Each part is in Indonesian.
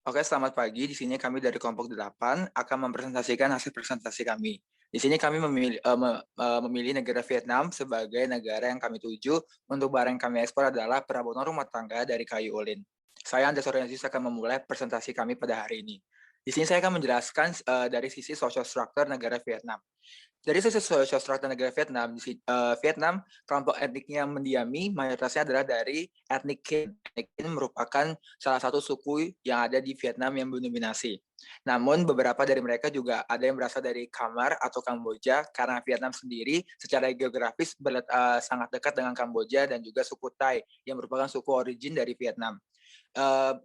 Oke, selamat pagi. Di sini kami dari kelompok 8 akan mempresentasikan hasil presentasi kami. Di sini kami memilih negara Vietnam sebagai negara yang kami tuju untuk barang yang kami ekspor adalah perabotan rumah tangga dari kayu ulin. Saya Andes Oriensis akan memulai presentasi kami pada hari ini. Di sini saya akan menjelaskan dari sisi social structure negara Vietnam. Dari sisi social structure negara Vietnam, Vietnam kelompok etniknya yang mendiami mayoritasnya adalah dari etnik Kinh. Etnik Kinh merupakan salah satu suku yang ada di Vietnam yang mendominasi. Namun beberapa dari mereka juga ada yang berasal dari Kamar atau Kamboja karena Vietnam sendiri secara geografis sangat dekat dengan Kamboja dan juga suku Thai yang merupakan suku origin dari Vietnam. Eh,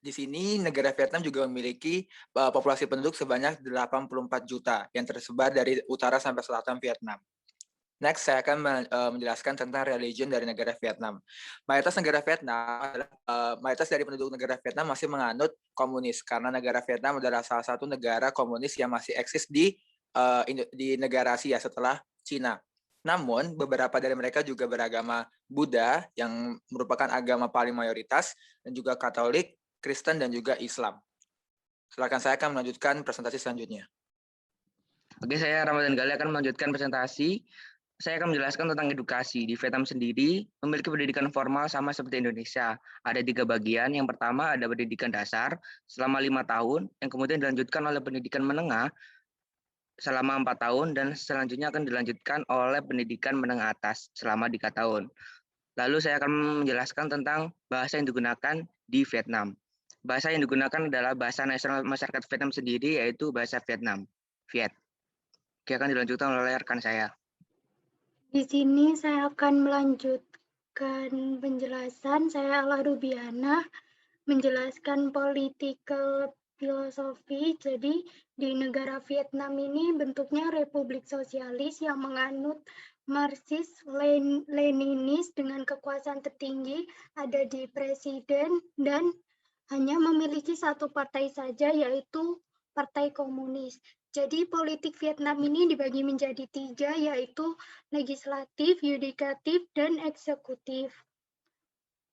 di sini negara Vietnam juga memiliki populasi penduduk sebanyak 84 juta yang tersebar dari utara sampai selatan Vietnam. Next, saya akan menjelaskan tentang religion dari negara Vietnam. Mayoritas dari penduduk negara Vietnam masih menganut komunis karena negara Vietnam adalah salah satu negara komunis yang masih eksis di negara Asia setelah Cina. Namun, beberapa dari mereka juga beragama Buddha yang merupakan agama paling mayoritas dan juga Katolik, Kristen, dan juga Islam. Silakan, saya akan melanjutkan presentasi selanjutnya. Oke, saya Ramadan Gali akan melanjutkan presentasi. Saya akan menjelaskan tentang edukasi. Di Vietnam sendiri memiliki pendidikan formal sama seperti Indonesia. Ada 3 bagian. Yang pertama ada pendidikan dasar selama 5 tahun, yang kemudian dilanjutkan oleh pendidikan menengah selama 4 tahun, dan selanjutnya akan dilanjutkan oleh pendidikan menengah atas selama 3 tahun. Lalu saya akan menjelaskan tentang bahasa yang digunakan di Vietnam. Bahasa yang digunakan adalah bahasa nasional masyarakat Vietnam sendiri, yaitu bahasa Vietnam, Viet. Oke, akan dilanjutkan oleh rekan saya. Di sini saya akan melanjutkan penjelasan. Saya Ala Rubiana, menjelaskan political filosofi. Jadi di negara Vietnam ini bentuknya republik sosialis yang menganut Marxis-Leninis dengan kekuasaan tertinggi ada di presiden dan hanya memiliki satu partai saja, yaitu Partai Komunis. Jadi politik Vietnam ini dibagi menjadi 3, yaitu legislatif, yudikatif, dan eksekutif.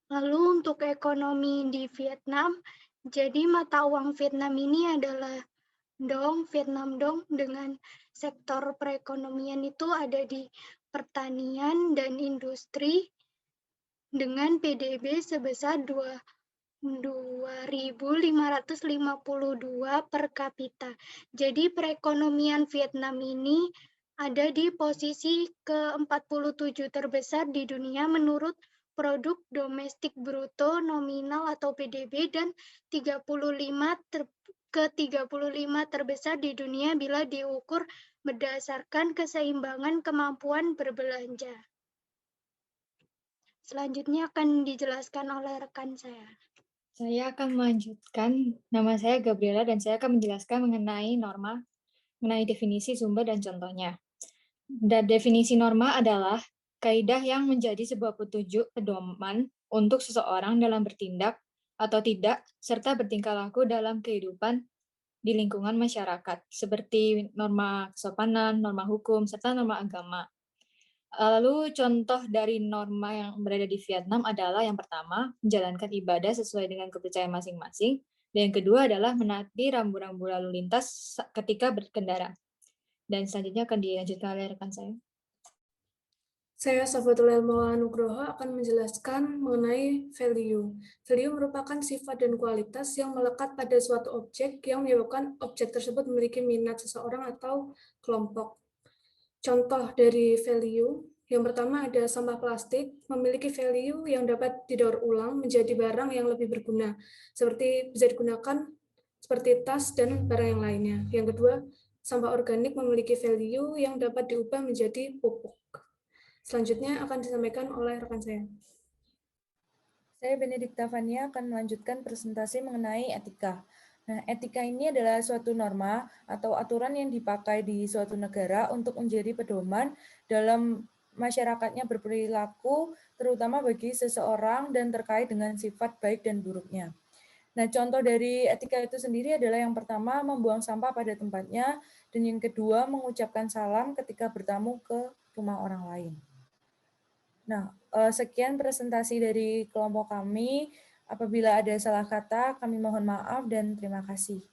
Lalu untuk ekonomi di Vietnam, jadi mata uang Vietnam ini adalah Dong, Vietnam Dong, dengan sektor perekonomian itu ada di pertanian dan industri dengan PDB sebesar 2.552 per kapita. Jadi perekonomian Vietnam ini ada di posisi ke-47 terbesar di dunia menurut produk domestik bruto nominal atau PDB dan 35 terbesar di dunia bila diukur berdasarkan keseimbangan kemampuan berbelanja. Selanjutnya akan dijelaskan oleh rekan saya. Saya akan melanjutkan. Nama saya Gabriela dan saya akan menjelaskan mengenai norma, mengenai definisi sumber dan contohnya. Dan definisi norma adalah kaidah yang menjadi sebuah petunjuk pedoman untuk seseorang dalam bertindak atau tidak, serta bertingkah laku dalam kehidupan di lingkungan masyarakat, seperti norma kesopanan, norma hukum, serta norma agama. Lalu contoh dari norma yang berada di Vietnam adalah yang pertama, menjalankan ibadah sesuai dengan kepercayaan masing-masing, dan yang kedua adalah menaati rambu-rambu lalu lintas ketika berkendara. Dan selanjutnya akan dilanjutkan oleh rekan saya. Saya Safatul Maulana Nugroho akan menjelaskan mengenai value. Value merupakan sifat dan kualitas yang melekat pada suatu objek yang menyebabkan objek tersebut memiliki minat seseorang atau kelompok. Contoh dari value, yang pertama ada sampah plastik, memiliki value yang dapat didaur ulang menjadi barang yang lebih berguna, seperti bisa digunakan seperti tas dan barang yang lainnya. Yang kedua, sampah organik memiliki value yang dapat diubah menjadi pupuk. Selanjutnya akan disampaikan oleh rekan saya. Saya Benedikta Fania akan melanjutkan presentasi mengenai etika. Nah, etika ini adalah suatu norma atau aturan yang dipakai di suatu negara untuk menjadi pedoman dalam masyarakatnya berperilaku, terutama bagi seseorang dan terkait dengan sifat baik dan buruknya. Nah, contoh dari etika itu sendiri adalah yang pertama, membuang sampah pada tempatnya, dan yang kedua, mengucapkan salam ketika bertamu ke rumah orang lain. Nah, sekian presentasi dari kelompok kami. Apabila ada salah kata, kami mohon maaf dan terima kasih.